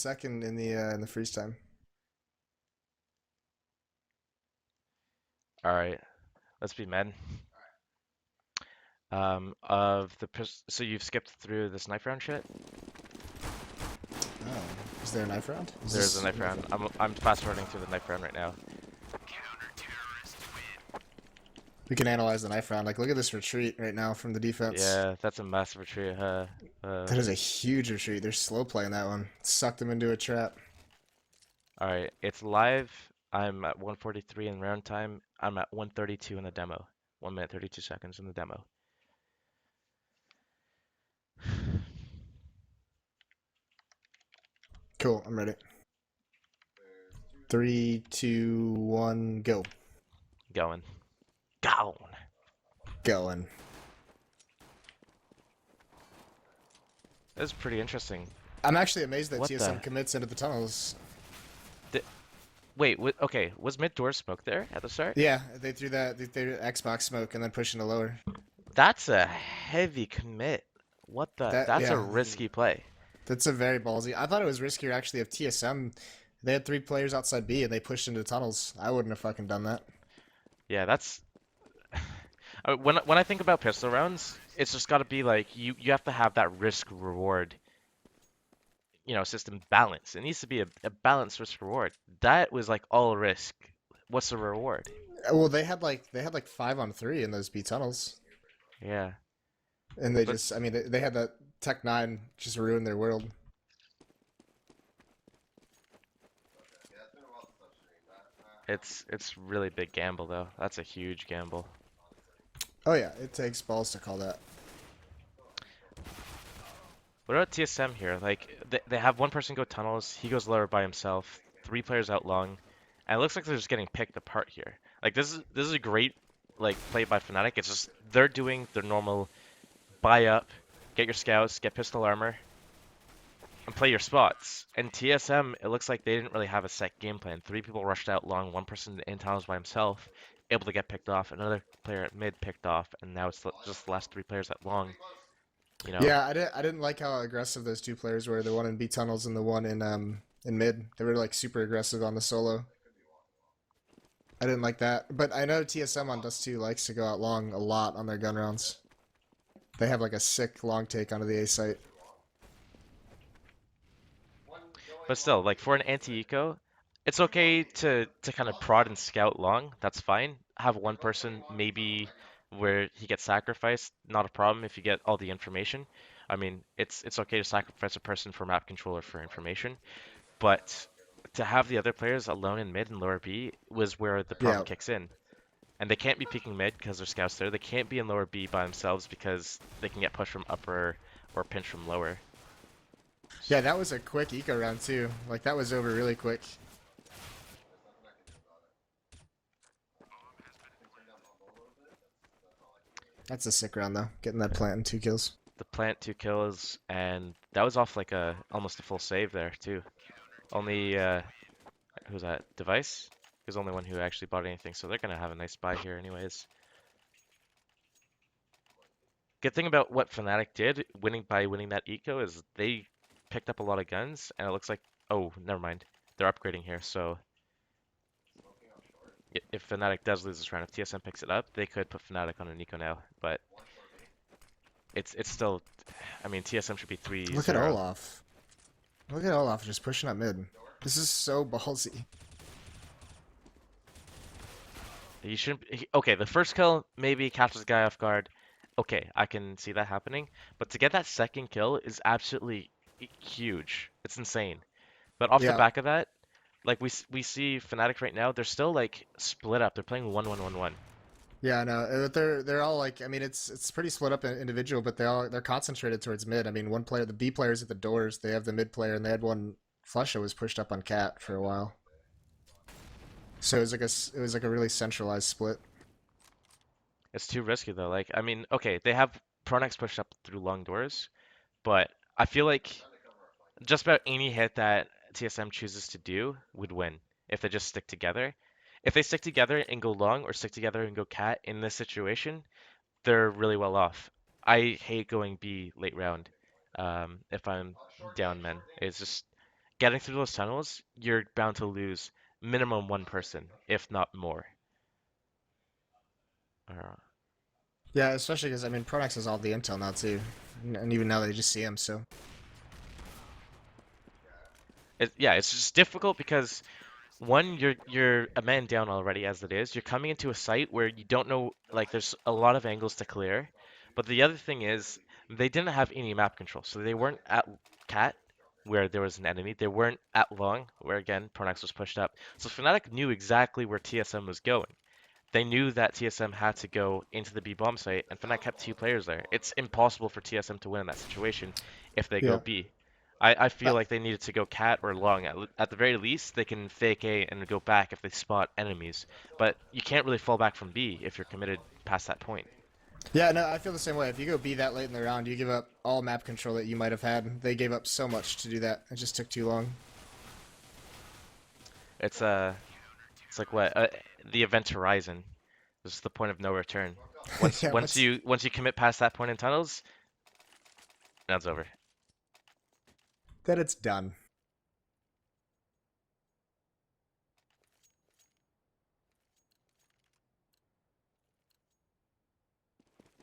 second in the freeze time. All right, let's be men. So you've skipped through this knife round shit? Oh, is there a knife round? Is There's a this knife knife round. round? I'm fast forwarding through the knife round right now. We can analyze the knife round. Like, look at this retreat right now from the defense. Yeah, that's a massive retreat. Uh, That is a huge retreat. They're slow playing that one. Sucked them into a trap. all right, it's live. I'm at 143 in round time. I'm at 132 in the demo. 1 minute 32 seconds in the demo. Cool, I'm ready. 3, 2, 1, go. Going. Gone. Going. This is pretty interesting. I'm actually amazed that What TSM the? commits into the tunnels. Di Wait, okay, was mid door smoke there at the start? Yeah, they threw that. They threw Xbox smoke and then pushed into lower. That's a heavy commit. What the? That That's a yeah, risky play. that's a very ballsy. I thought it was riskier actually of TSM. They had 3 players outside B and they pushed into tunnels. I wouldn't have fucking done that. Yeah, that's when I think about pistol rounds, it's just got to be like you have to have that risk reward, system balance. It needs to be a balanced risk reward. That was like all risk. What's the reward? Well, they had like 5 on 3 in those B tunnels, Yeah, and they but just I mean they had that Tech 9 just ruin their world. it's really big gamble though. That's a huge gamble. Oh yeah, it takes balls to call that. What about TSM here? Like they have one person go tunnels, he goes lower by himself, 3 players out long, and it looks like they're just getting picked apart here. Like this is a great like play by Fnatic. It's just they're doing their normal buy up, get your scouts, get pistol armor, and play your spots. And TSM, it looks like they didn't really have a set game plan. 3 people rushed out long, one person in tunnels by himself, able to get picked off, another player at mid picked off, and now it's just the last 3 players at long. You know, Yeah, I didn't like how aggressive those 2 players were. The one in B tunnels and the one in mid. They were like super aggressive on the solo. I didn't like that. But I know TSM on Dust 2 likes to go out long a lot on their gun rounds. They have like a sick long take onto the A site. but still, like for an anti-eco, it's okay to kind of prod and scout long. That's fine. Have one person maybe where he gets sacrificed, not a problem if you get all the information. I mean, it's okay to sacrifice a person for map controller for information, but to have the other players alone in mid and lower B was where the problem Yeah. kicks in. And they can't be peeking mid because there's scouts there. They can't be in lower B by themselves because they can get pushed from upper or pinched from lower. Yeah, that was a quick eco round too. Like that was over really quick. That's a sick round though. Getting that plant and 2 kills. The plant 2 kills, and that was off like a almost a full save there too. Only who's that? Device? He's the only one who actually bought anything, so they're gonna have a nice buy here anyways. Good thing about what Fnatic did, winning that eco, is they picked up a lot of guns, and it looks like, oh, never mind, they're upgrading here. So if Fnatic does lose this round, if TSM picks it up, they could put Fnatic on an eco now. But it's still, I mean, TSM should be Look at 3-0. Olaf. Look at Olaf just pushing up mid. This is so ballsy. He shouldn't. Okay, the first kill maybe catches the guy off guard. Okay, I can see that happening. But to get that second kill is absolutely huge. It's insane. But off the Yeah. back of that, like we see Fnatic right now, they're still like split up. They're playing 1-1-1-1. Yeah, no, they're all like I mean it's pretty split up in individual, but they're concentrated towards mid. I mean, one player, the B players at the doors, they have the mid player, and they had one flush that was pushed up on Cat for a while. So it was like a really centralized split. It's too risky though. Like I mean, okay, they have Pronex pushed up through long doors, but I feel like just about any hit that TSM chooses to do would win if they just stick together. If they stick together and go long or stick together and go cat in this situation, they're really well off. I hate going B late round if I'm down men. It's just getting through those tunnels, you're bound to lose minimum one person, if not more. Uh, Yeah, especially because I mean Pronax has all the intel now too, and even now they just see him. So yeah, it's just difficult because one, you're a man down already as it is. You're coming into a site where you don't know, like there's a lot of angles to clear. But the other thing is they didn't have any map control, so they weren't at cat where there was an enemy. They weren't at long where again Pronax was pushed up. So Fnatic knew exactly where TSM was going. They knew that TSM had to go into the B bomb site, and Fnatic kept two players there. It's impossible for TSM to win in that situation if they go yeah, B. I feel like they needed to go cat or long. At the very least, they can fake A and go back if they spot enemies. But you can't really fall back from B if you're committed past that point. yeah, no, I feel the same way. If you go B that late in the round, you give up all map control that you might have had. They gave up so much to do that. It just took too long. It's like what the event horizon. This is the point of no return. Yeah, Once you commit past that point in tunnels, that's over. then it's done.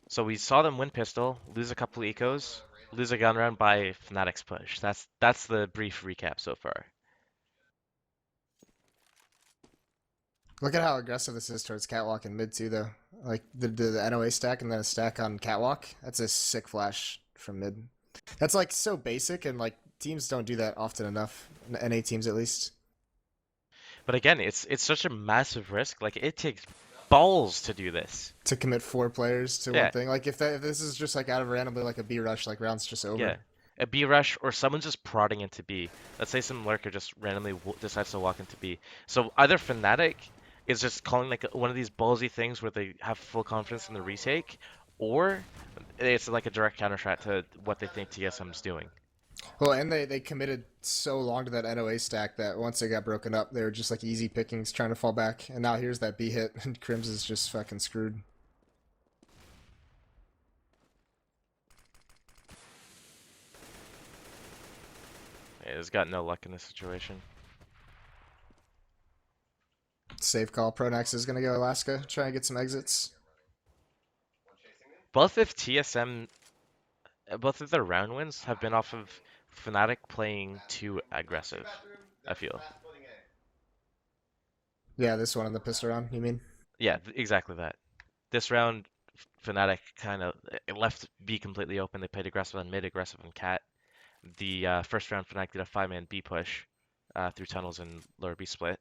So we saw them win pistol, lose a couple ecos, lose a gun round by Fnatic's push. That's the brief recap so far. Look at how aggressive this is towards catwalk and mid too, though. Like the NOA stack and then a stack on catwalk. That's a sick flash from mid. That's like so basic and like teams don't do that often enough. NA teams at least. But again, it's such a massive risk. Like it takes balls to do this. To commit 4 players to one Yeah, thing. Like if this is just like out of randomly like a B rush, like round's just yeah. over. A B rush or someone just prodding into B. Let's say some lurker just randomly decides to walk into B. So either Fnatic is just calling like one of these ballsy things where they have full confidence in the retake, or it's like a direct counter strat to what they think TSM's doing. Well, and they committed so long to that NOA stack that once it got broken up, they were just like easy pickings trying to fall back. And now here's that B hit, and Crims is just fucking screwed. Yeah, he's got no luck in this situation. Safe call. Pronax is gonna go Alaska, try and get some exits. Both of TSM, both of their round wins have been off of Fnatic playing too aggressive, I feel. Yeah, this one on the pistol round, you mean? Yeah, exactly that. This round, Fnatic kind of left B completely open. They played aggressive on mid, aggressive on cat. The first round, Fnatic did a 5-man B push through tunnels and lower B split.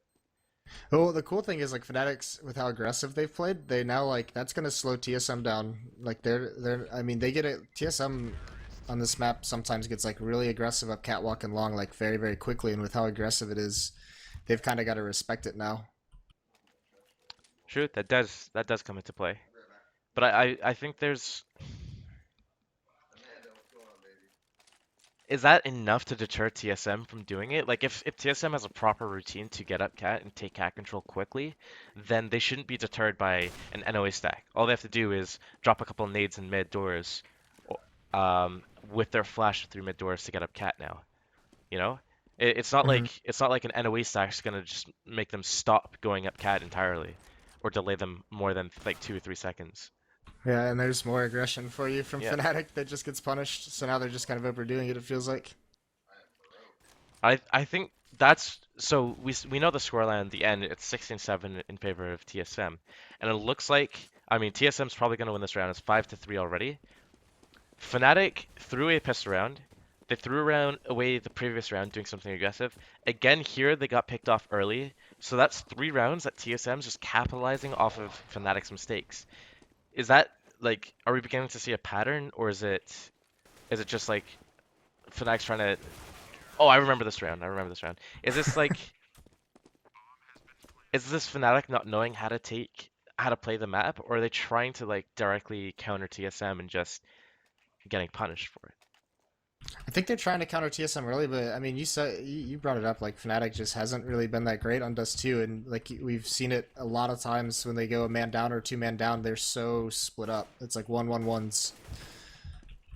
Well, the cool thing is like Fanatics with how aggressive they've played, they now like that's gonna slow TSM down. Like they're I mean they get it TSM on this map sometimes gets like really aggressive up catwalk and long like very very quickly, and with how aggressive it is, they've kind of got to respect it now. True, that does come into play. But I think there's is that enough to deter TSM from doing it? Like if TSM has a proper routine to get up cat and take cat control quickly, then they shouldn't be deterred by an NOA stack. All they have to do is drop a couple nades in mid doors, with their flash through mid doors to get up cat now. You know, Hmm. it's not like an NOA stack is gonna just make them stop going up cat entirely, or delay them more than like 2 or 3 seconds. Yeah, and there's more aggression for you from Yeah. Fnatic that just gets punished. So now they're just kind of overdoing it. It feels like. I think that's so we know the scoreline at the end. It's 16-7 in favor of TSM, and it looks like I mean TSM's probably going to win this round. It's 5-3 already. Fnatic threw a pistol round. They threw around away the previous round doing something aggressive. Again here they got picked off early, so that's 3 rounds that TSM's just capitalizing off of Fnatic's mistakes. Is that like are we beginning to see a pattern, or is it just like Fnatic's trying to Oh, I remember this round. I remember this round. Is this like, is this Fnatic not knowing how to play the map, or are they trying to like directly counter TSM and just getting punished for it? I think they're trying to counter TSM early, but I mean, you brought it up. Like Fnatic just hasn't really been that great on Dust 2, and like we've seen it a lot of times when they go a man down or 2 man down, they're so split up. It's like 1-1-1s.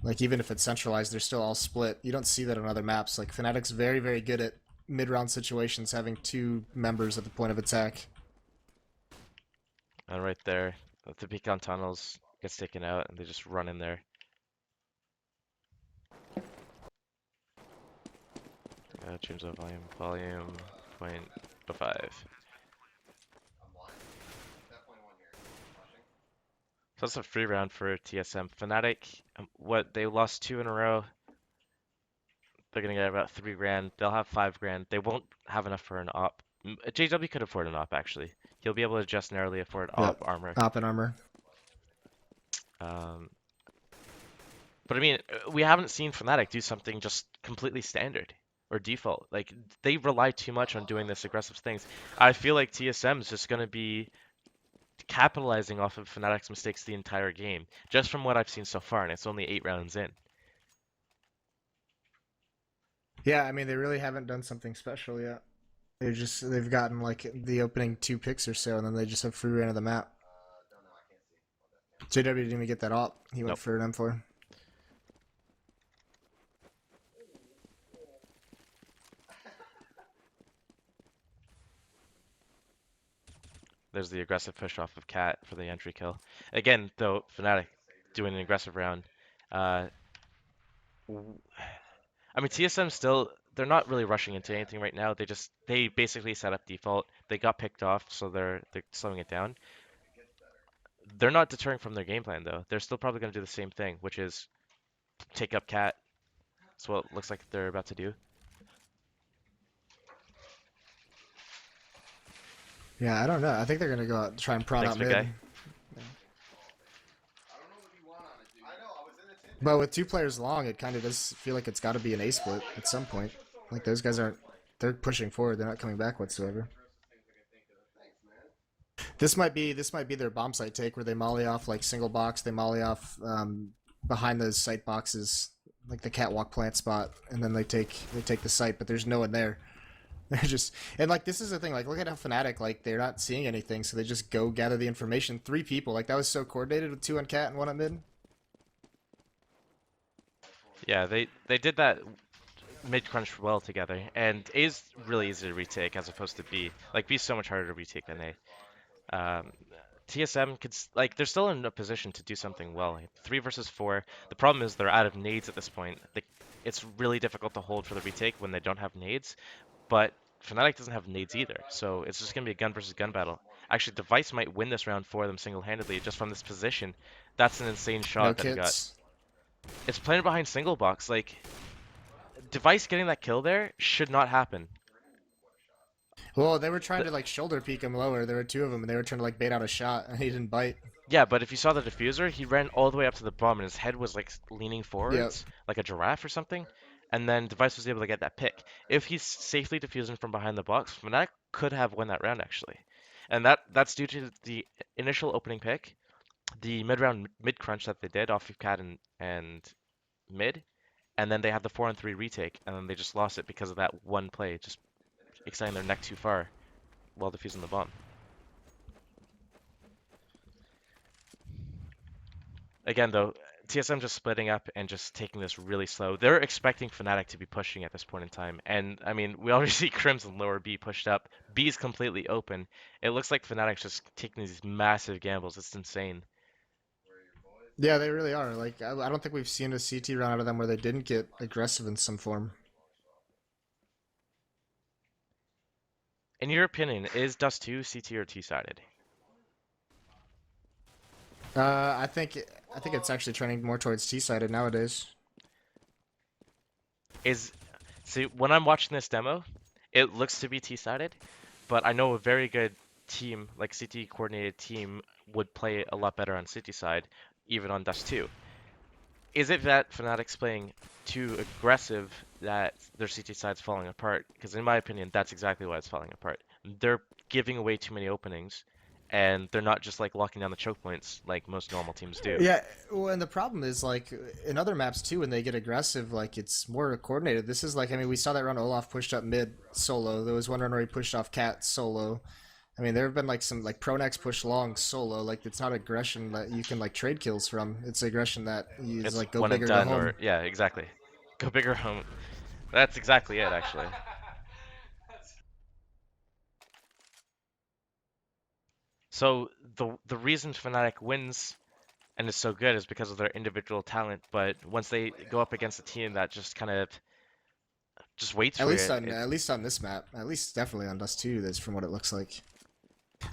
Like even if it's centralized, they're still all split. You don't see that on other maps. Like Fnatic's very very good at mid-round situations having two members at the point of attack. And right there, the peek on tunnels gets taken out, and they just run in there. Change the volume 0.05. So that's a free round for TSM. Fnatic, what, they lost 2 in a row. They're gonna get about 3 grand. They'll have 5 grand. They won't have enough for an op. JW could afford an op actually. He'll be able to just narrowly afford Yep. op armor. Op and armor. Um, but I mean, we haven't seen Fnatic do something just completely standard or default. Like they rely too much on doing this aggressive things. I feel like TSM is just gonna be capitalizing off of Fnatic's mistakes the entire game, just from what I've seen so far, and it's only 8 rounds in. Yeah, I mean they really haven't done something special yet. They've gotten like the opening 2 picks or so, and then they just have free reign of the map. JW didn't even get that op. He went Nope. for an M4. There's the aggressive push off of Cat for the entry kill. Again, though, Fnatic doing an aggressive round. I mean, TSM still, they're not really rushing into anything right now. They basically set up default. They got picked off, so they're slowing it down. They're not deterring from their game plan though. They're still probably going to do the same thing, which is take up Cat. That's what it looks like they're about to do. Yeah, I don't know. I think they're gonna go out and try and prod Thanks, out big mid. guy. But with 2 players long, it kind of does feel like it's got to be an A split at some point. Like those guys aren't. They're pushing forward. They're not coming back whatsoever. This might be their bomb site take where they molly off like single box. They molly off behind those site boxes, like the catwalk plant spot, and then they take the site. But there's no one there. They're just and like this is the thing. Like look at how Fnatic like they're not seeing anything, so they just go gather the information. 3 people like that was so coordinated with 2 on cat and 1 on mid. Yeah, they did that mid crunch well together, and A is really easy to retake as opposed to B. Like B is so much harder to retake than A. TSM could like they're still in a position to do something well. 3 versus 4. The problem is they're out of nades at this point. It's really difficult to hold for the retake when they don't have nades, but Fnatic doesn't have nades either, so it's just gonna be a gun versus gun battle. Actually, Device might win this round for them single-handedly just from this position. That's an insane No shot that he got. kits. It's planted behind single box. Like Device getting that kill there should not happen. Well, they were trying The- to like shoulder peek him lower. There were 2 of them, and they were trying to like bait out a shot, and he didn't bite. Yeah, but if you saw the diffuser, he ran all the way up to the bomb and his head was like leaning Yep. forwards, like a giraffe or something. And then Device was able to get that pick. If he's safely defusing from behind the box, Fnatic could have won that round actually. And that's due to the initial opening pick, the mid-round mid-crunch that they did off of Cat and mid, and then they had the 4-on-3 retake, and then they just lost it because of that one play, just extending their neck too far while defusing the bomb. Again, though, TSM just splitting up and just taking this really slow. They're expecting Fnatic to be pushing at this point in time. And, I mean, we already see Crimson lower B pushed up. B is completely open. It looks like Fnatic's just taking these massive gambles. It's insane. Yeah, they really are. Like I don't think we've seen a CT run out of them where they didn't get aggressive in some form. In your opinion, is Dust 2 CT or T-sided? I think it's actually trending more towards T-sided nowadays. See, when I'm watching this demo, it looks to be T-sided, but I know a very good team, like CT coordinated team, would play a lot better on City side, even on Dust 2. Is it that Fnatic's playing too aggressive that their CT side's falling apart? Because in my opinion, that's exactly why it's falling apart. They're giving away too many openings, and they're not just like locking down the choke points like most normal teams do. Yeah, well, and the problem is like in other maps too, when they get aggressive, like it's more coordinated. This is like, I mean, we saw that run Olaf pushed up mid solo. There was one run where he pushed off Cat solo. I mean, there have been like some like Pronex push long solo. Like it's not aggression that you can like trade kills from. It's aggression that you It's like go one and bigger, go done, home. or yeah, exactly. Go bigger home. That's exactly it, actually. So the reason Fnatic wins and is so good is because of their individual talent, but once they go up against a team that just kind of just waits for it, At least on this map, at least definitely on Dust 2, that's from what it looks like.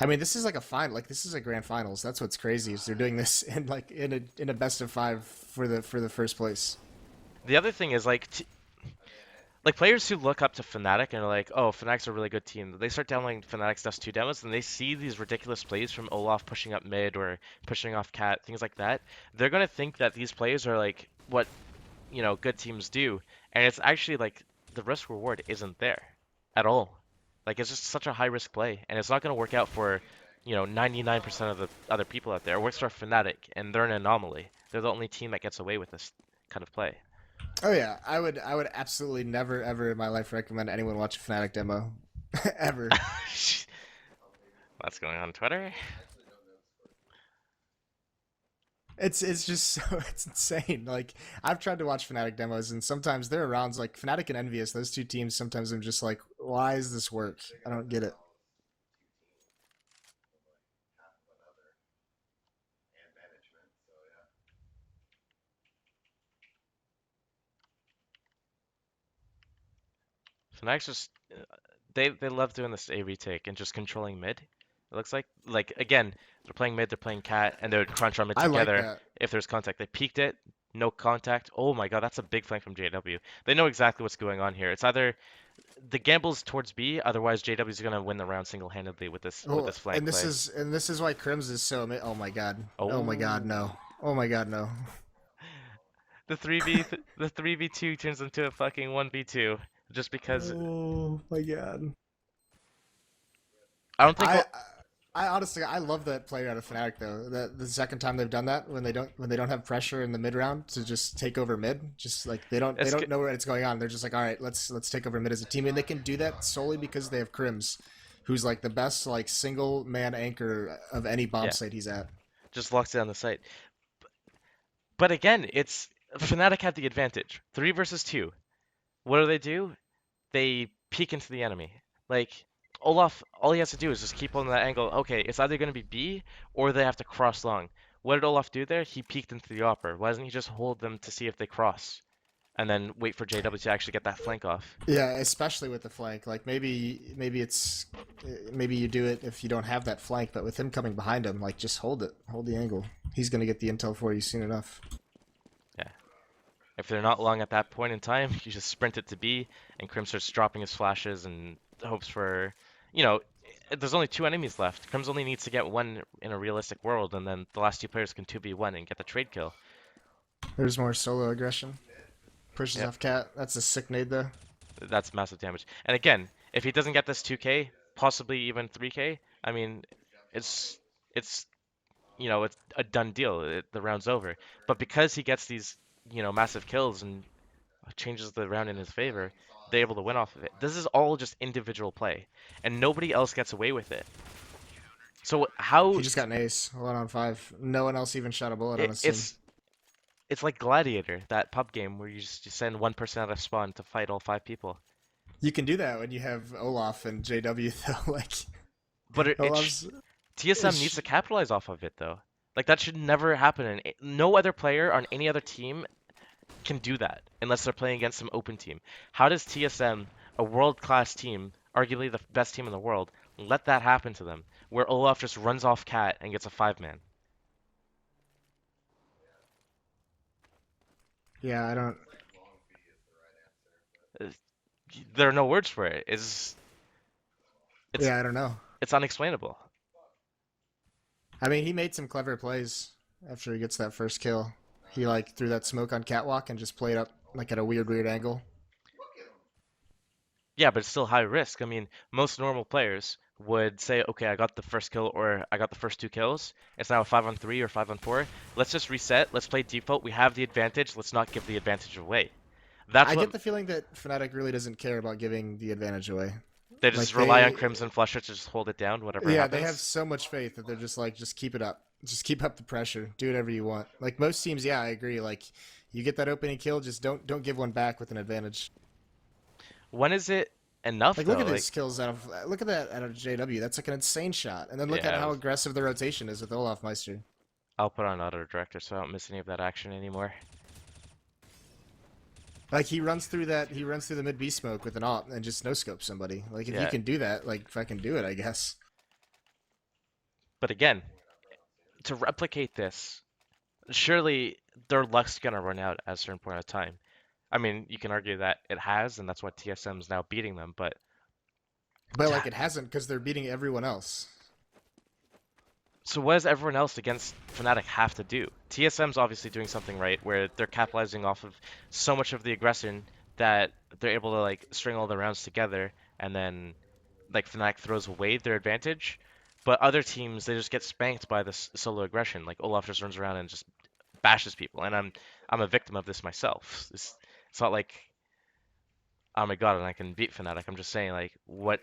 I mean, this is like a final, like this is a grand finals. That's what's crazy is they're doing this in like in a best of 5 for the first place. the other thing is like like players who look up to Fnatic and are like, oh, Fnatic's a really good team. They start downloading Fnatic's Dust 2 demos and they see these ridiculous plays from Olaf pushing up mid or pushing off cat, things like that. They're gonna think that these plays are like what, good teams do, and it's actually like the risk reward isn't there at all. Like it's just such a high risk play, and it's not gonna work out for, 99% of the other people out there. It works for Fnatic, and they're an anomaly. They're the only team that gets away with this kind of play. Oh yeah, I would absolutely never ever in my life recommend anyone watch a Fnatic demo, ever. What's going on Twitter? It's just so it's insane. Like I've tried to watch Fnatic demos, and sometimes there are rounds like Fnatic and Envious. Those two teams, sometimes I'm just like, why does this work? I don't get it. Fnatic's just they love doing this A retake and just controlling mid. It looks like again they're playing mid, they're playing cat, and they're crunch on mid I like together. that. If there's contact, they peeked it, no contact. Oh my god, that's a big flank from JW. They know exactly what's going on here. It's either the gamble's towards B, otherwise JW's gonna win the round single-handedly with Oh, this flank play. and this is why Crims is so. Oh my god. Oh my god. Oh, No. Oh my god. No. the 3v2 turns into a fucking 1v2 just because Oh my god. I don't think I I honestly I love that player out of Fnatic though. That the second time they've done that when they don't have pressure in the mid round to just take over mid, just like they it's don't know where it's going on. They're just like, all right, let's take over mid as a team, and they can do that solely because they have Crims, who's like the best like single man anchor of any bomb yeah, site he's at. just locks it on the site. But again, it's Fnatic had the advantage. 3 versus 2. What do? They peek into the enemy. Like Olaf, all he has to do is just keep on that angle. Okay, it's either going to be B or they have to cross long. What did Olaf do there? He peeked into the upper. Why doesn't he just hold them to see if they cross and then wait for JW to actually get that flank off? Yeah, especially with the flank. Like maybe you do it if you don't have that flank, but with him coming behind him, like just hold it, hold the angle. He's gonna get the intel for you soon enough. Yeah. If they're not long at that point in time, you just sprint it to B, and Crim starts dropping his flashes and hopes for, you know, there's only 2 enemies left. Crims only needs to get one in a realistic world, and then the last 2 players can 2v1 and get the trade kill. There's more solo aggression. Pushes Yep, off cat. That's a sick nade though. that's massive damage. And again, if he doesn't get this 2k, possibly even 3k, I mean, it's it's it's a done deal. The round's over. But because he gets these, massive kills and changes the round in his favor, they're able to win off of it. This is all just individual play, and nobody else gets away with it. So He how just got an ace, 1 on 5. No one else even shot a bullet on it, his team. it's like Gladiator, that pub game where you send one person out of spawn to fight all 5 people. You can do that when you have Olaf and JW though. Like But Olaf's, TSM needs it's, to capitalize off of it though. Like that should never happen. And no other player on any other team can do that unless they're playing against some open team. How does TSM, a world-class team, arguably the best team in the world, let that happen to them? Where Olaf just runs off cat and gets a 5-man. yeah, I don't. Uh, There are no words for it. It's Yeah, I don't know. it's unexplainable. I mean, he made some clever plays after he gets that first kill. He like threw that smoke on catwalk and just played up like at a weird angle. Yeah, but it's still high risk. I mean, most normal players would say, okay, I got the first kill or I got the first 2 kills. It's now a 5-on-3 or 5-on-4. Let's just reset. Let's play default. We have the advantage. Let's not give the advantage away. That's I what get the feeling that Fnatic really doesn't care about giving the advantage away. they Like just rely on they, Crimson Flusher to just hold it down, whatever yeah, they have happens. so much faith that they're just like, just keep it up, just keep up the pressure, do whatever you want. Like most teams, yeah, I agree. Like you get that opening kill, just don't give one back with an advantage. When is it? enough Like, look though. at Like, his kills out of look at that out of JW. That's like an insane shot. And then look at yeah, how aggressive the rotation is with Olofmeister. I'll put on auto director so I don't miss any of that action anymore. Like he runs through the mid B smoke with an op and just no scope somebody. Like if you Yeah, can do that, like fucking do it, I guess. but again, to replicate this, surely their luck's gonna run out at a certain point of time. I mean, you can argue that it has, and that's why TSM's now beating them. But But like it hasn't because they're beating everyone else. so what does everyone else against Fnatic have to do? TSM's obviously doing something right, where they're capitalizing off of so much of the aggression that they're able to like string all the rounds together, and then like Fnatic throws away their advantage. But other teams, they just get spanked by this solo aggression. Like Olaf just runs around and just bashes people, and I'm a victim of this myself. It's not like oh my god, and I can beat Fnatic. I'm just saying like what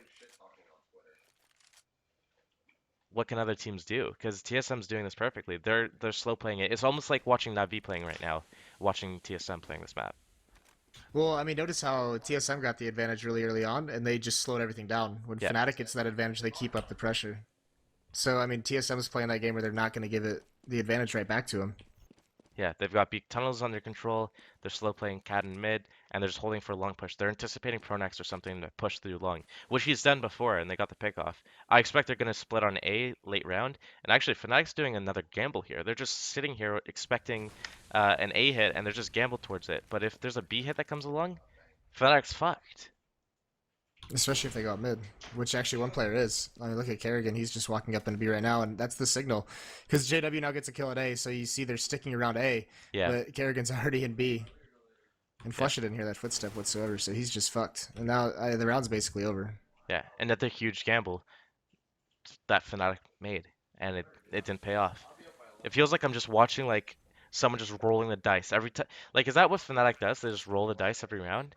can other teams do? Because TSM's doing this perfectly. They're slow playing it. It's almost like watching Navi playing right now, watching TSM playing this map. Well, I mean, notice how TSM got the advantage really early on, and they just slowed everything down. When Yeah, Fnatic gets that advantage, they keep up the pressure. So, I mean, TSM is playing that game where they're not going to give it the advantage right back to them. yeah. They've got beak tunnels under control. They're slow playing cat and mid, and they're just holding for a long push. They're anticipating Pronax or something to push through long, which he's done before, and they got the pick off. I expect they're going to split on A late round, and actually Fnatic's doing another gamble here. They're just sitting here expecting an A hit, and they're just gamble towards it. But if there's a B hit that comes along, Fnatic's fucked. Especially if they go up mid, which actually one player is. I mean, look at Kerrigan. He's just walking up in B right now, and that's the signal. Because JW now gets a kill at A, so you see they're sticking around A, Yeah, but Kerrigan's already in B. And yeah. Flusha didn't hear that footstep whatsoever, so he's just fucked. And now the round's basically over. Yeah, and that's a huge gamble that Fnatic made, and it didn't pay off. It feels like I'm just watching like someone just rolling the dice every time. Like, is that what Fnatic does? They just roll the dice every round?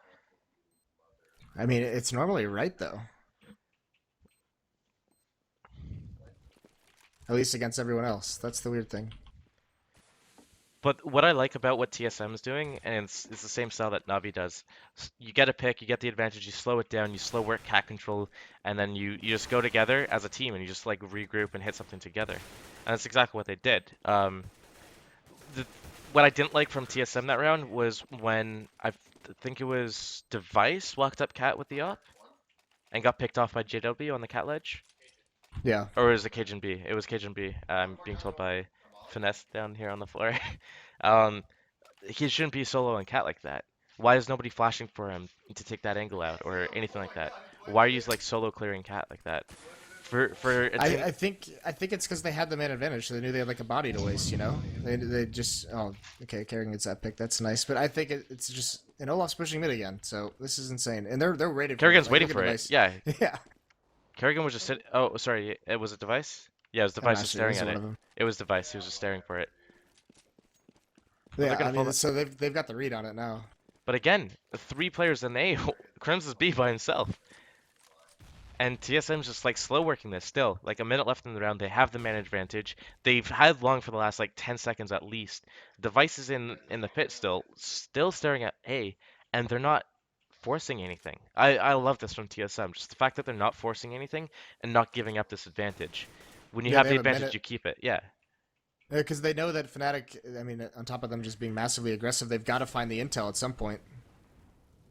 I mean, it's normally right, though. At least against everyone else. That's the weird thing. But what I like about what TSM is doing, and it's the same style that Navi does, you get a pick, you get the advantage, you slow it down, you slow work cat control, and then you just go together as a team and you just like regroup and hit something together. And that's exactly what they did. The, what I didn't like from TSM that round was when think it was Device walked up cat with the op and got picked off by JW on the cat ledge. Yeah. Or was it Cajun B? It was Cajun B. I'm being told by Finesse down here on the floor. um, he shouldn't be solo on cat like that. Why is nobody flashing for him to take that angle out or anything like that? Why are you like solo clearing cat like that? For a team, I think it's because they had the man advantage, so they knew they had like a body to waste. You know, they just okay, Kerrigan gets that pick. That's nice, but I think it's just and Olaf's pushing mid again, so this is insane, and they're waiting for it. Kerrigan's Like, waiting look at for it. Device. Yeah, Yeah, Kerrigan was just sitting. Oh, sorry. It was a device. Yeah, it was I'm device not just sure. It staring was at one it. of them. It was device. He was just staring for it. Oh, they're Yeah, gonna I pull mean, that. so they've got the read on it now. But again, three players in A. Crims is B by himself. And TSM's just like slow working this still. Like a minute left in the round, they have the man advantage. They've had long for the last like 10 seconds at least. Device is in the pit still staring at A, and they're not forcing anything. I love this from TSM. Just the fact that they're not forcing anything and not giving up this advantage. When you Yeah, have they the have a advantage, minute you keep it. Yeah. because they know that Fnatic. I mean, on top of them just being massively aggressive, they've got to find the intel at some point.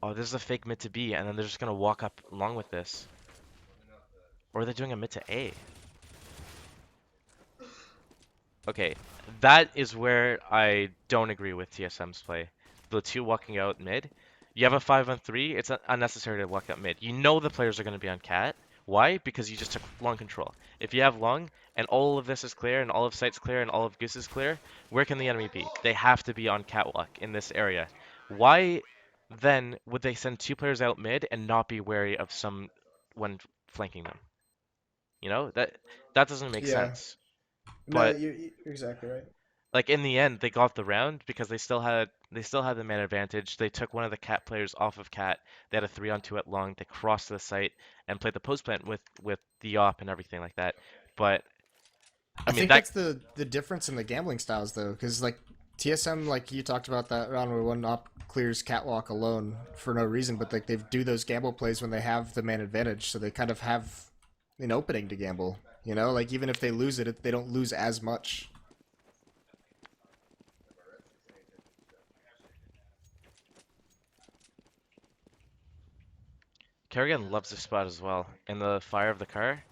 Oh, this is a fake mid to B, and then they're just gonna walk up along with this. Or they're doing a mid to A. Okay, that is where I don't agree with TSM's play. The two walking out mid. You have a 5-on-3, it's unnecessary to walk out mid. You know the players are going to be on cat. Why? Because you just took long control. If you have long, and all of this is clear, and all of sight's clear, and all of goose is clear, where can the enemy be? They have to be on catwalk in this area. Why then would they send two players out mid and not be wary of someone flanking them? You know, that doesn't make Yeah. sense. No, But you're exactly right. like in the end, they got the round because they still had the man advantage. They took one of the cat players off of cat. They had a 3-on-2 at long. They crossed the site and played the post plant with the op and everything like that. But I I mean think that that's the difference in the gambling styles, though, because like TSM, like you talked about that round where one op clears catwalk alone for no reason, but like they do those gamble plays when they have the man advantage, so they kind of have an opening to gamble. You know, like even if they lose it, they don't lose as much. Kerrigan loves this spot as well. In the fire of the car,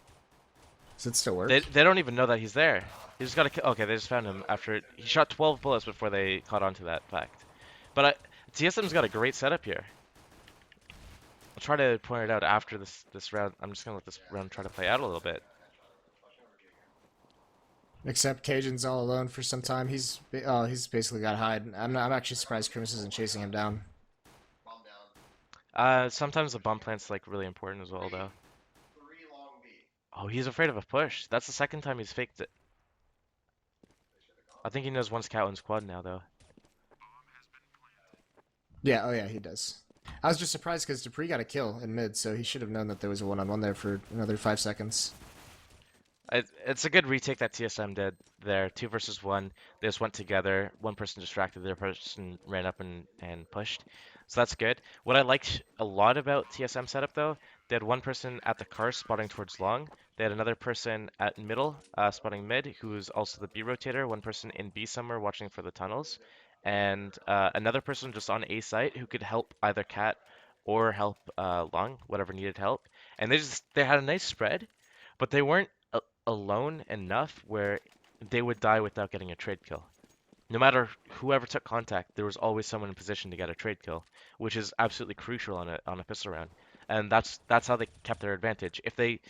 Does it still work? they don't even know that he's there. He just got to. Okay, they just found him after he shot 12 bullets before they caught on to that fact. But TSM's got a great setup here. I'll try to point it out after this round. I'm just gonna let this round try to play out a little bit. Except Cajun's all alone for some time. He's basically got hide. I'm actually surprised Grimace isn't chasing him down. Sometimes the bomb plant's like really important as well, though. Oh, he's afraid of a push. That's the second time he's faked it. I think he knows one's cat, one's quad now, though. Yeah, oh yeah, he does. I was just surprised because Dupree got a kill in mid, so he should have known that there was a one-on-one there for another 5 seconds. It's a good retake that TSM did there. 2 versus 1. They just went together. One person distracted, the other person ran up and pushed. So that's good. What I liked a lot about TSM setup though, they had one person at the car spotting towards long. They had another person at middle, spotting mid, who's also the B rotator. One person in B somewhere watching for the tunnels, and another person just on A site who could help either cat or help long, whatever needed help. And they had a nice spread, but they weren't alone enough where they would die without getting a trade kill. No matter whoever took contact, there was always someone in position to get a trade kill, which is absolutely crucial on a pistol round. And that's how they kept their advantage. If they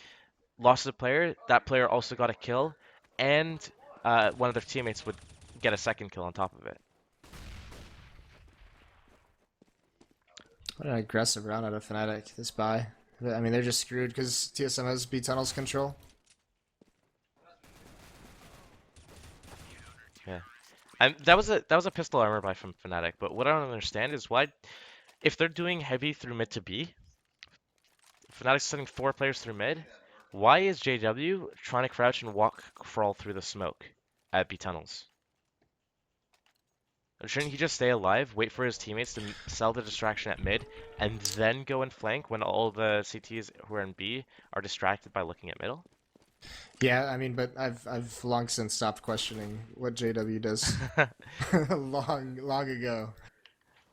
lost a player, that player also got a kill, and one of their teammates would get a second kill on top of it. What an aggressive round out of Fnatic, this buy. I mean, they're just screwed because TSM has B tunnels control. Yeah. And that was a pistol armor buy from Fnatic, but what I don't understand is why, if they're doing heavy through mid to B, Fnatic's sending 4 players through mid. Why is JW trying to crouch and walk crawl through the smoke at B tunnels? Shouldn't he just stay alive, wait for his teammates to sell the distraction at mid, and then go and flank when all the CTs who are in B are distracted by looking at middle? Yeah, I mean, but I've long since stopped questioning what JW does. long ago.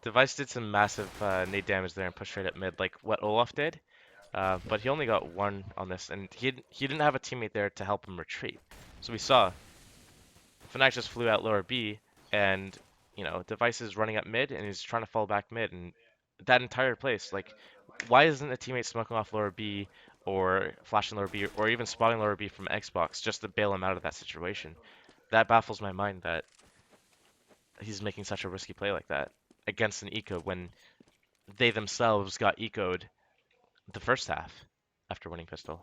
Device did some massive nade damage there and pushed straight at mid, like what Olaf did. But he only got one on this, and he didn't have a teammate there to help him retreat. So we saw Fnatic just flew out lower B, and Device is running up mid, and he's trying to fall back mid, and that entire place, like, why isn't a teammate smoking off lower B or flashing lower B or even spotting lower B from Xbox just to bail him out of that situation? That baffles my mind that he's making such a risky play like that against an eco when they themselves got ecoed the first half after winning pistol.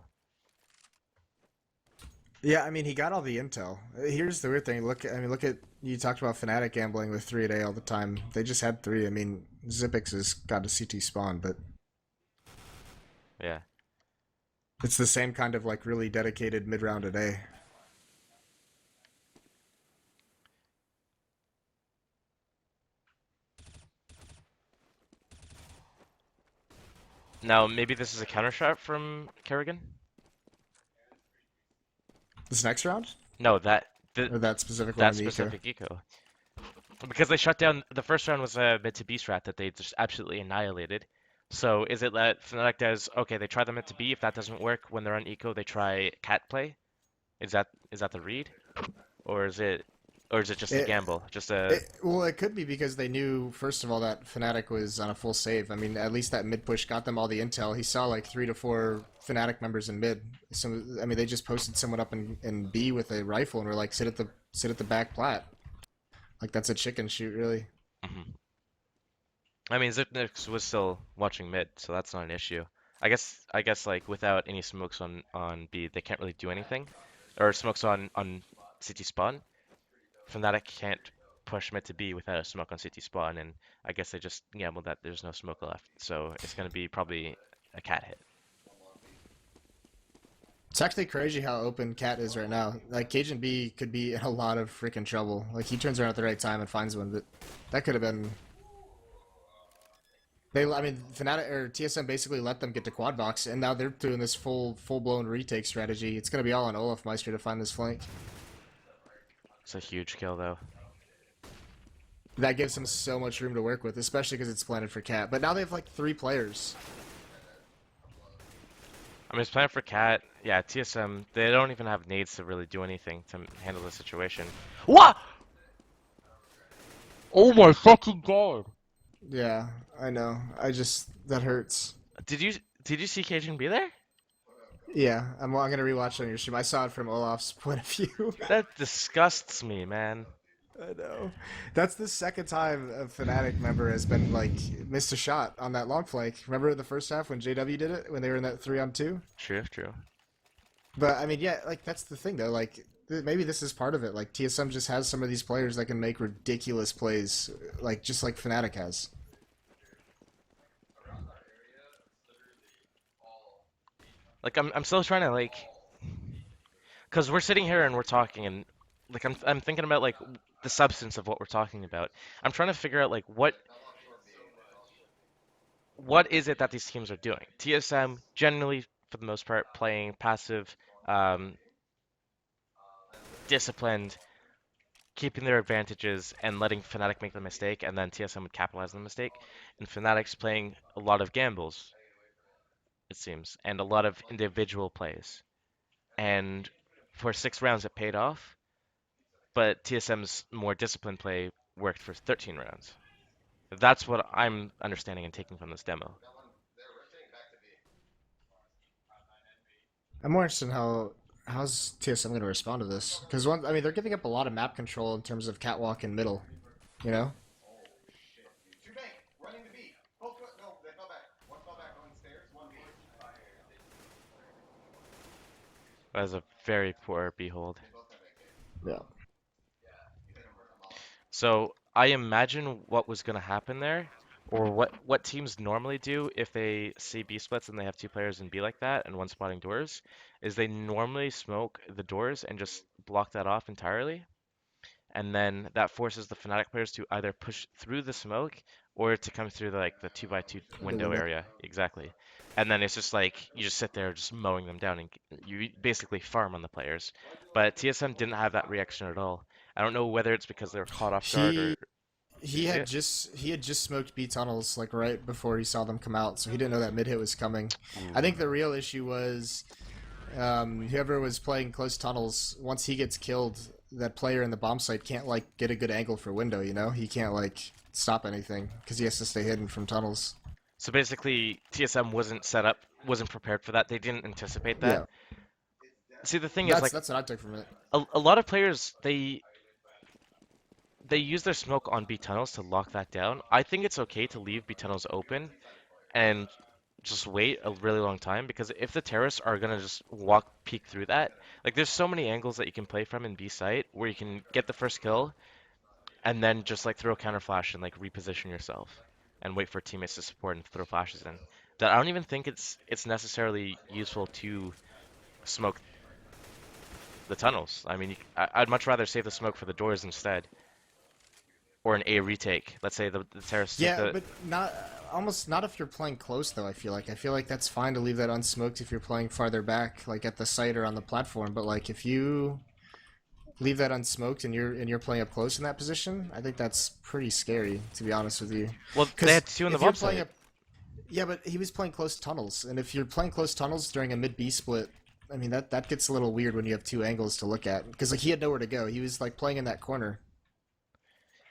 Yeah, I mean, he got all the intel. Here's the weird thing. Look at you talked about Fnatic gambling with 3 a day all the time. They just had 3. I mean, Xipix has got a CT spawn, but Yeah. it's the same kind of like really dedicated mid round a day. Now maybe this is a counter shot from Kerrigan. This next round, No, or that specific one that in the eco. specific eco. Because they shut down the first round was a mid to B strat that they just absolutely annihilated. So is it that Fnatic does okay, they try the mid to B, if that doesn't work when they're on eco, they try cat play? Is that the read? Or is it just a It, gamble? Just a well, it could be because they knew first of all that Fnatic was on a full save. I mean, at least that mid push got them all the intel. He saw like 3 to 4 Fnatic members in mid. So I mean, they just posted someone up in B with a rifle and were like, sit at the back plat. Like that's a chicken shoot, really. Mhm. I mean, Zipnix was still watching mid, so that's not an issue. I guess like without any smokes on B, they can't really do anything, or smokes on CT spawn. Fnatic can't push mid to B without a smoke on CT spawn, and I guess they just gambled that there's no smoke left, so it's gonna be probably a cat hit. It's actually crazy how open Cat is right now. Like Cajun B could be in a lot of freaking trouble. Like he turns around at the right time and finds one, but that could have been. I mean, Fnatic or TSM basically let them get to quad box, and now they're doing this full blown retake strategy. It's gonna be all on Olofmeister to find this flank. It's a huge kill though. That gives him so much room to work with, especially because it's planted for Cat. But now they have like 3 players. I mean, it's planned for Cat. Yeah, TSM, they don't even have nades to really do anything to handle the situation. What? Oh my fucking god. Yeah, I know. That hurts. Did you did you see Cajun be there? Yeah, I'm gonna rewatch it on your stream. I saw it from Olaf's point of view. That disgusts me, man. I know. That's the second time a Fnatic member has been like missed a shot on that long flank. Remember the first half when JW did it when they were in that 3-on-2? True, true. But I mean, yeah, like that's the thing though. Like maybe this is part of it. Like TSM just has some of these players that can make ridiculous plays, like just like Fnatic has. Like I'm still trying to like, cause we're sitting here and we're talking and like I'm thinking about like the substance of what we're talking about. I'm trying to figure out like what is it that these teams are doing? TSM generally for the most part playing passive, um, disciplined, keeping their advantages and letting Fnatic make the mistake, and then TSM would capitalize on the mistake. And Fnatic's playing a lot of gambles, it seems, and a lot of individual plays. And for 6 rounds, it paid off, but TSM's more disciplined play worked for 13 rounds. That's what I'm understanding and taking from this demo. I'm more interested in how's TSM going to respond to this because I mean they're giving up a lot of map control in terms of catwalk and middle, you know. That was a very poor behold. Yeah. So I imagine what was going to happen there, or what teams normally do if they see B splits and they have 2 players in B like that and one spotting doors, is they normally smoke the doors and just block that off entirely. And then that forces the Fnatic players to either push through the smoke or to come through the 2x2 The window window. area. Exactly. And then it's just like you just sit there just mowing them down and you basically farm on the players. But TSM didn't have that reaction at all. I don't know whether it's because they were caught off guard or He did you see it? he had just smoked B tunnels like right before he saw them come out, so he didn't know that mid hit was coming. I Ooh. think the real issue was whoever was playing close tunnels. Once he gets killed, that player in the bomb site can't like get a good angle for window. You know, he can't like stop anything because he has to stay hidden from tunnels. So basically TSM wasn't set up, wasn't prepared for that. They didn't anticipate that. Yeah, See, the thing is like that's what I took from it. a lot of players they use their smoke on B tunnels to lock that down. I think it's okay to leave B tunnels open and just wait a really long time because if the terrorists are gonna just walk peek through that, like there's so many angles that you can play from in B site where you can get the first kill and then just like throw a counter flash and like reposition yourself and wait for teammates to support and throw flashes in. That I don't even think it's necessarily useful to smoke the tunnels. I mean, I'd much rather save the smoke for the doors instead. Or an A retake. Let's say the terrorists take Yeah, the. but not if you're playing close though. I feel like that's fine to leave that unsmoked if you're playing farther back, like at the site or on the platform. But like if you leave that unsmoked and you're playing up close in that position, I think that's pretty scary to be honest with you. Well, they Because had 2 in the if you're bomb playing site. up, yeah, but he was playing close tunnels, and if you're playing close tunnels during a mid B split, I mean that gets a little weird when you have 2 angles to look at. Because like he had nowhere to go. He was like playing in that corner.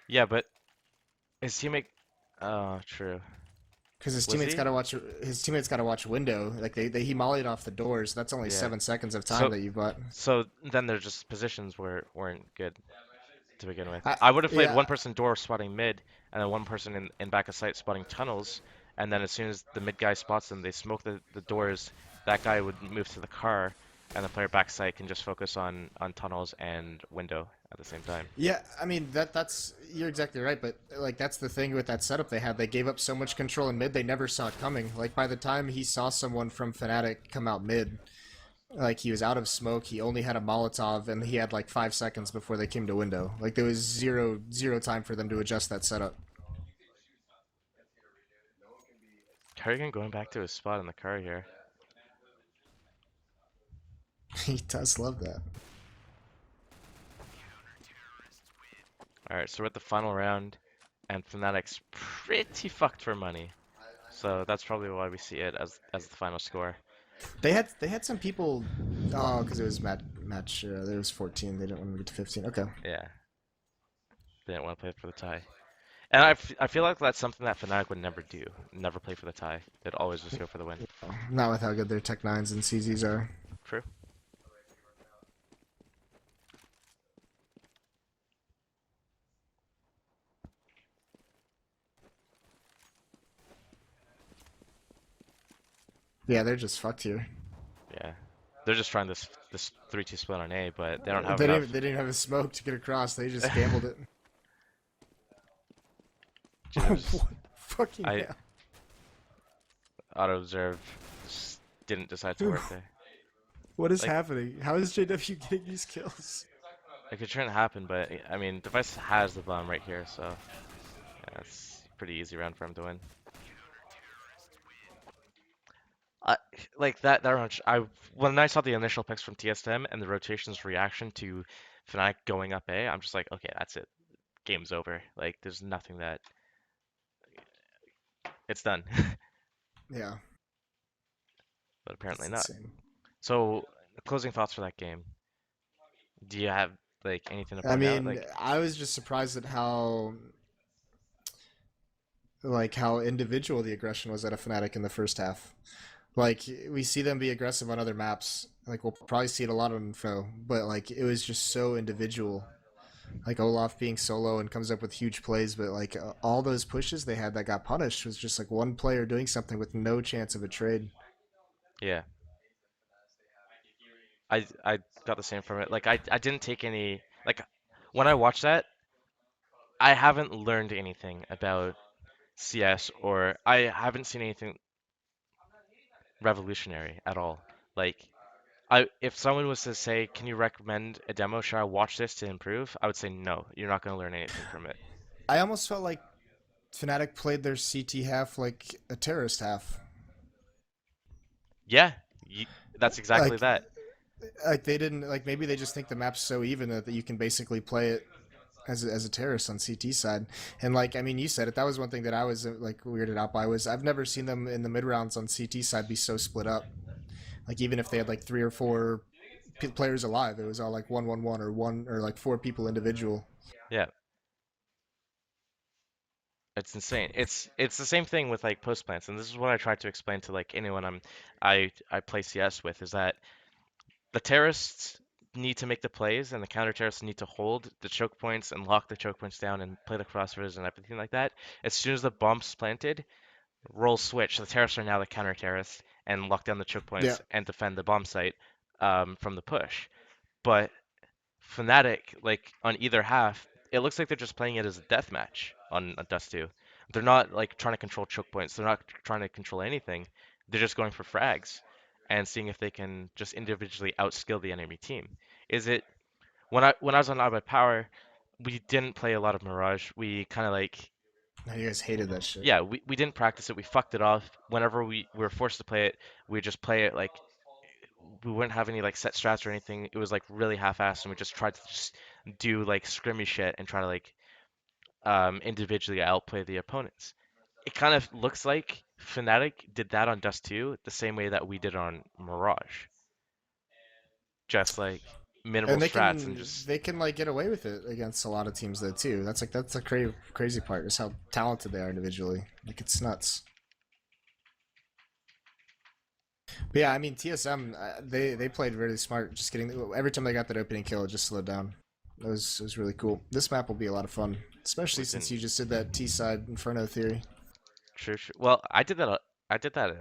Yeah, but his teammate. Oh, true. Because Was he? his teammates got to watch window. Like he mollied off the doors. That's only Yeah. 7 seconds of time So that you've got. so then their just positions weren't good to begin with. I, I would have played yeah, one person door spotting mid, and then one person in back of sight spotting tunnels, and then as soon as the mid guy spots them, they smoke the doors. That guy would move to the car, and the player back side can just focus on tunnels and window at the same time. yeah. I mean that's you're exactly right. But like that's the thing with that setup they had. They gave up so much control in mid. They never saw it coming. Like by the time he saw someone from Fnatic come out mid, Like he was out of smoke. He only had a Molotov, and he had like 5 seconds before they came to window. Like there was zero time for them to adjust that setup. Kerrigan going back to his spot in the car here. He does love that. Alright, so we're at the final round, and Fnatic's pretty fucked for money. So that's probably why we see it as the final score. They had some people. Oh, because it was match. There was 14. They didn't want to get to 15. Okay. Yeah, they didn't want to play for the tie. And I feel like that's something that Fnatic would never do. Never play for the tie. They'd always just go for the win. Not with how good their Tech Nines and CZs are. True. Yeah, they're just fucked here. Yeah. They're just trying this 3-2 split on A, but they don't have They enough. didn't have a smoke to get across. They just gambled it. Just, What? Fucking I hell. auto observe just didn't decide to work there. What is Like happening? How is JW getting these kills? it could try to happen, but I mean, Device has the bomb right here, so yeah, it's a pretty easy round for him to win. I like that round. When I saw the initial picks from TSM and the rotation's reaction to Fnatic going up A, I'm just like, okay, that's it. Game's over. Like, there's nothing that it's done. Yeah, But apparently that's not. insane. So, closing thoughts for that game. Do you have like anything to I point out? mean, Like, I was just surprised at how individual the aggression was at a Fnatic in the first half. Like we see them be aggressive on other maps. Like we'll probably see it a lot on Info, but like it was just so individual. Like Olaf being solo and comes up with huge plays, but like all those pushes they had that got punished was just like one player doing something with no chance of a trade. yeah, I got the same from it. Like, I didn't take any like when I watched that, I haven't learned anything about CS or I haven't seen anything revolutionary at all. Like, if someone was to say, "Can you recommend a demo? Should I watch this to improve?" I would say no. You're not going to learn anything from it. I almost felt like Fnatic played their CT half like a terrorist half. Yeah, you, that's exactly Like that. they didn't like maybe they just think the map's so even that you can basically play it as a terrorist on CT side. And like I mean, you said it. That was one thing that I was like weirded out by was I've never seen them in the mid rounds on CT side be so split up. Like even if they had like three or four players alive, it was all like 1-1-1 or one or like four people individual. Yeah, it's insane. It's the same thing with like post plants, and this is what I try to explain to like anyone I play CS with is that the terrorists need to make the plays, and the counter terrorists need to hold the choke points and lock the choke points down and play the crossfires and everything like that. As soon as the bomb's planted, roll switch. The terrorists are now the counter terrorists and lock down the choke Yeah. points and defend the bomb site from the push. But Fnatic, like on either half, it looks like they're just playing it as a death match on Dust 2. They're not like trying to control choke points. They're not trying to control anything. They're just going for frags and seeing if they can just individually outskill the enemy team. Is it when I was on Odd by Power, we didn't play a lot of Mirage. We kind of like You guys hated that shit. yeah, we didn't practice it. We fucked it off. Whenever we were forced to play it, we just play it like we wouldn't have any like set strats or anything. It was like really half-assed, and we just tried to just do like scrimmy shit and try to like individually outplay the opponents. It kind of looks like Fnatic did that on Dust 2 the same way that we did on Mirage. Just like minimal And strats and just they can like get away with it against a lot of teams though too. That's the crazy part is how talented they are individually. Like it's nuts. But yeah, I mean TSM they played really smart. Just getting every time they got that opening kill, it just slowed down. It was really cool. This map will be a lot of fun, especially since within you just did that T side Inferno theory. true. Well, I did that. I did that.